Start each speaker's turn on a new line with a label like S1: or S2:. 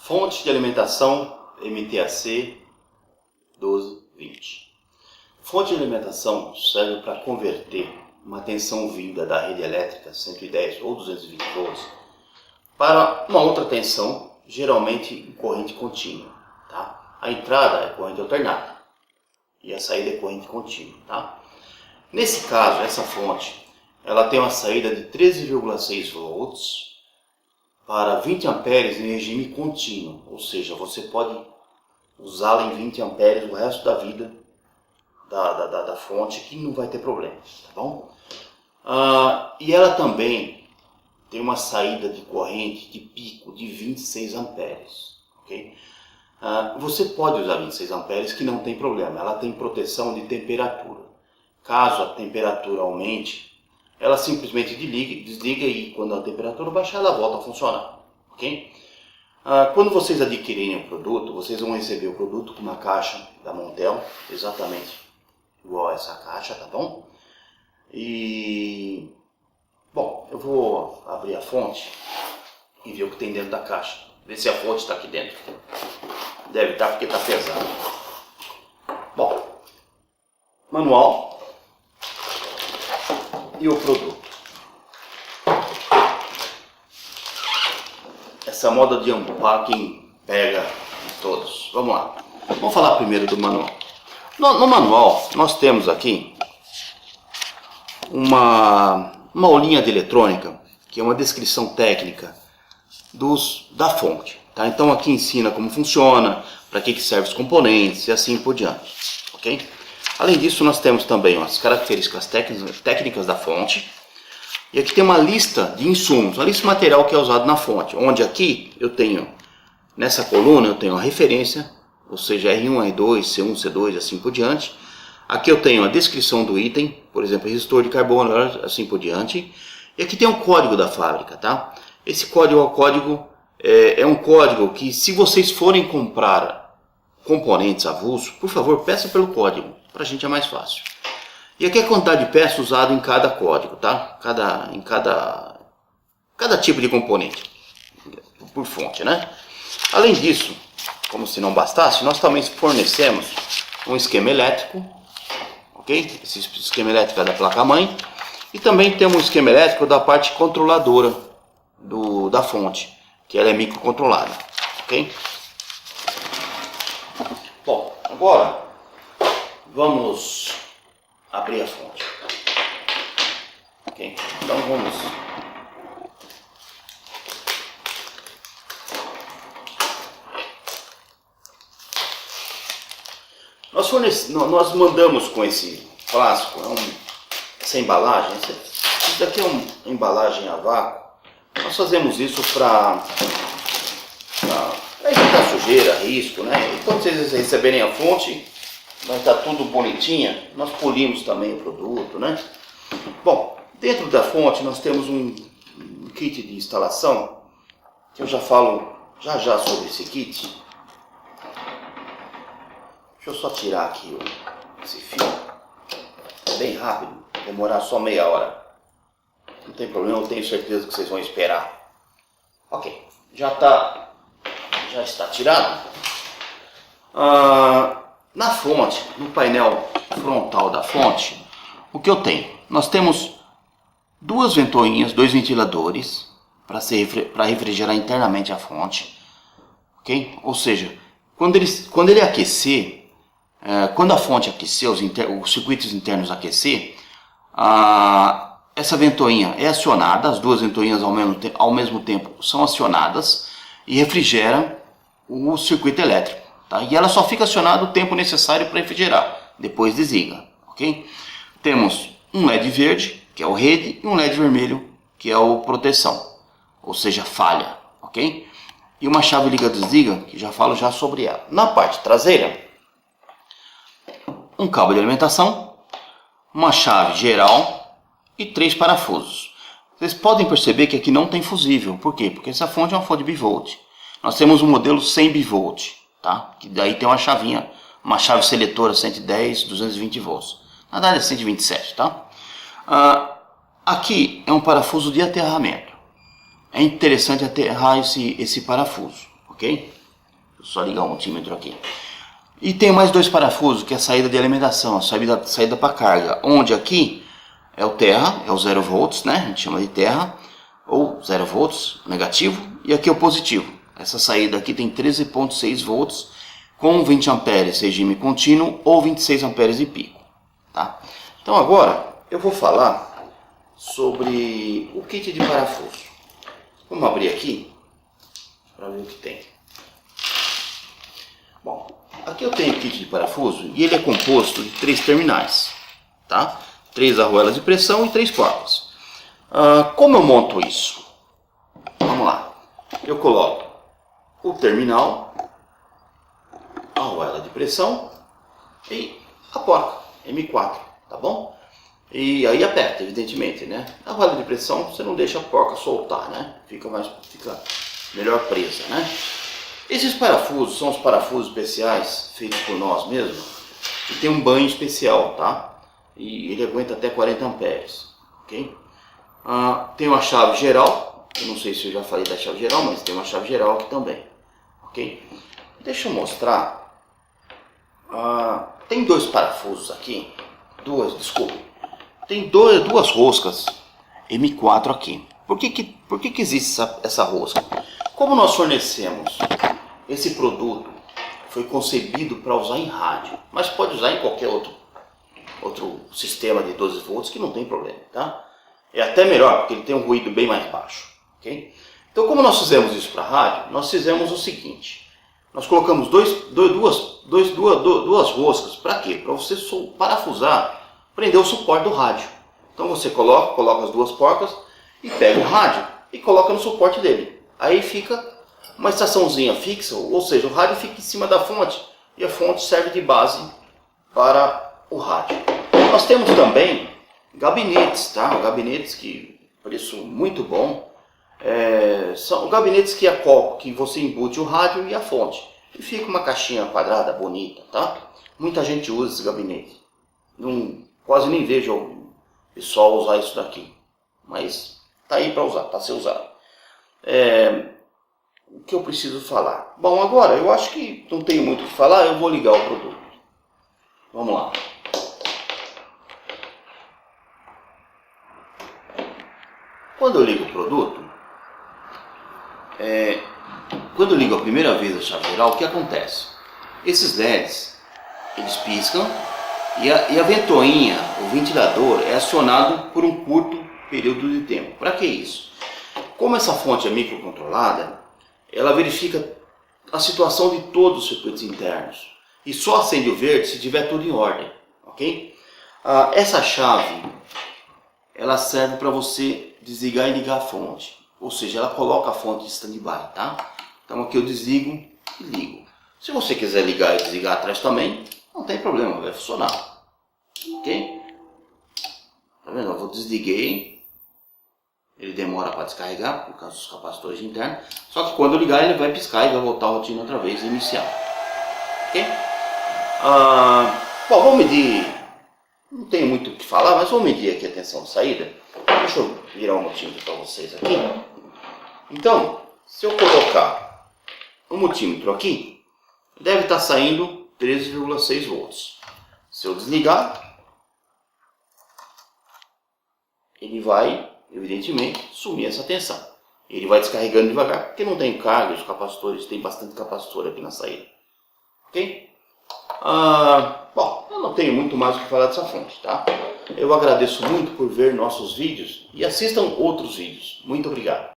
S1: Fonte de alimentação MTAC 1220. Fonte de alimentação serve para converter uma tensão vinda da rede elétrica 110 ou 220 volts para uma outra tensão, geralmente em corrente contínua. Tá? A entrada é corrente alternada e a saída é corrente contínua. Tá? Nesse caso, essa fonte ela tem uma saída de 13,6 volts para 20 amperes em regime contínuo, ou seja, você pode usá-la em 20 amperes o resto da vida da fonte, que não vai ter problema, tá bom? E ela também tem uma saída de corrente de pico de 26 amperes, ok? Você pode usar 26 amperes que não tem problema, ela tem proteção de temperatura. Caso a temperatura aumente, ela simplesmente desliga e quando a temperatura baixar, ela volta a funcionar, ok? Quando vocês adquirirem o produto, vocês vão receber o produto com uma caixa da Montel, exatamente igual a essa caixa, tá bom? Bom, eu vou abrir a fonte e ver o que tem dentro da caixa, ver se a fonte está aqui dentro. Deve estar porque está pesado. Bom, manual e o produto. Essa moda de unpacking pega todos. Vamos lá. Vamos falar primeiro do manual. No manual nós temos aqui uma aulinha de eletrônica, que é uma descrição técnica da fonte. Tá? Então aqui ensina como funciona, para que servem os componentes e assim por diante. Ok? Além disso, nós temos também as características técnicas da fonte. E aqui tem uma lista de insumos, uma lista de material que é usado na fonte. Onde aqui eu tenho, nessa coluna, eu tenho a referência, ou seja, R1, R2, C1, C2, assim por diante. Aqui eu tenho a descrição do item, por exemplo, resistor de carbono, assim por diante. E aqui tem o código da fábrica, tá? Esse código é um código que, se vocês forem comprar componentes avulso, por favor, peça pelo código. Pra gente é mais fácil. E aqui é a quantidade de peças usada em cada código, tá? Em cada tipo de componente, por fonte, né? Além disso, como se não bastasse, nós também fornecemos um esquema elétrico, ok? Esse esquema elétrico é da placa-mãe. E também temos um esquema elétrico da parte controladora da fonte, que ela é microcontrolada, ok? Bom, agora vamos abrir a fonte. Ok? Então vamos. Nós mandamos com esse plástico, essa embalagem. Isso daqui é uma embalagem a vácuo. Nós fazemos isso para evitar sujeira, risco, né? E quando vocês receberem a fonte, vai estar tudo bonitinha, nós polimos também o produto, né? Bom, dentro da fonte nós temos um kit de instalação, que eu já falo já sobre esse kit. Deixa eu só tirar aqui esse fio, é bem rápido, vai demorar só meia hora. Não tem problema, eu tenho certeza que vocês vão esperar. Ok, já está tirado. Na fonte, no painel frontal da fonte, o que eu tenho? Nós temos duas ventoinhas, dois ventiladores para refrigerar internamente a fonte, ok? Ou seja, quando ele aquecer, quando a fonte aquecer, os circuitos internos aquecer, essa ventoinha é acionada, as duas ventoinhas ao mesmo tempo são acionadas e refrigeram o circuito elétrico. Tá? E ela só fica acionada o tempo necessário para refrigerar, depois desliga, ok? Temos um LED verde, que é o rede, e um LED vermelho, que é o proteção, ou seja, falha, ok? E uma chave liga-desliga, que já falo sobre ela. Na parte traseira, um cabo de alimentação, uma chave geral e 3 parafusos. Vocês podem perceber que aqui não tem fusível, por quê? Porque essa fonte é uma fonte bivolt. Nós temos um modelo 100 bivolt. Tá? Que daí tem uma chavinha, uma chave seletora 110, 220 volts. Na verdade é 127, tá? Aqui é um parafuso de aterramento. É interessante aterrar esse parafuso, ok? Só ligar o multímetro aqui. E tem mais dois parafusos, que é a saída de alimentação, a saída para carga. Onde aqui é o terra, é o 0 volts, né? A gente chama de terra, ou 0 volts, negativo. E aqui é o positivo. Essa saída aqui tem 13,6 volts, com 20 amperes regime contínuo, ou 26 amperes de pico. Tá? Então agora, eu vou falar sobre o kit de parafuso. Vamos abrir aqui, para ver o que tem. Bom, aqui eu tenho o kit de parafuso e ele é composto de 3 terminais, tá? 3 arruelas de pressão e 3 porcas. Como eu monto isso? Vamos lá. Eu coloco o terminal, a arruela de pressão e a porca M4, tá bom? E aí aperta, evidentemente, né? A arruela de pressão você não deixa a porca soltar, né? Fica melhor presa, né? Esses parafusos são os parafusos especiais feitos por nós mesmos e tem um banho especial, tá? E ele aguenta até 40 amperes, ok? Tem uma chave geral, eu não sei se eu já falei da chave geral, mas tem uma chave geral aqui também, ok? Deixa eu mostrar. Tem dois parafusos aqui, tem duas roscas M4 aqui. Por que existe essa rosca? Como nós fornecemos esse produto, foi concebido para usar em rádio, mas pode usar em qualquer outro sistema de 12 volts que não tem problema, tá? É até melhor, porque ele tem um ruído bem mais baixo, ok? Então, como nós fizemos isso para rádio, nós fizemos o seguinte: nós colocamos duas roscas, para quê? Para você parafusar, prender o suporte do rádio. Então você coloca as duas porcas e pega o rádio e coloca no suporte dele. Aí fica uma estaçãozinha fixa, ou seja, o rádio fica em cima da fonte e a fonte serve de base para o rádio. Nós temos também gabinetes, tá? Gabinetes que preço muito bom. São gabinetes que você embute o rádio e a fonte. E fica uma caixinha quadrada bonita, tá? Muita gente usa esse gabinete. Quase nem vejo o pessoal usar isso daqui. Mas tá aí para usar, tá a ser usado. O que eu preciso falar? Bom, agora eu acho que não tenho muito o que falar, eu vou ligar o produto. Vamos lá. Quando eu ligo o produto, quando eu ligo a primeira vez a chave geral, o que acontece? Esses LEDs, eles piscam e a ventoinha, o ventilador, é acionado por um curto período de tempo. Para que isso? Como essa fonte é microcontrolada, ela verifica a situação de todos os circuitos internos e só acende o verde se tiver tudo em ordem, ok? Essa chave, ela serve para você desligar e ligar a fonte, ou seja, ela coloca a fonte em stand-by, tá? Então aqui eu desligo e ligo. Se você quiser ligar e desligar atrás também, não tem problema, vai funcionar, ok? Tá vendo? Eu desliguei. Ele demora para descarregar por causa dos capacitores internos. Só que quando eu ligar ele vai piscar e vai voltar a rotina outra vez e iniciar. Ok? Bom, vamos medir. Não tenho muito o que falar, mas vamos medir aqui a tensão de saída. Deixa eu virar um multímetro para vocês aqui. Então, se eu colocar o multímetro aqui, deve estar saindo 13,6 volts. Se eu desligar, ele vai, evidentemente, sumir essa tensão. Ele vai descarregando devagar, porque não tem carga, os capacitores, tem bastante capacitor aqui na saída. Ok? Bom, eu não tenho muito mais o que falar dessa fonte, tá? Eu agradeço muito por ver nossos vídeos e assistam outros vídeos. Muito obrigado.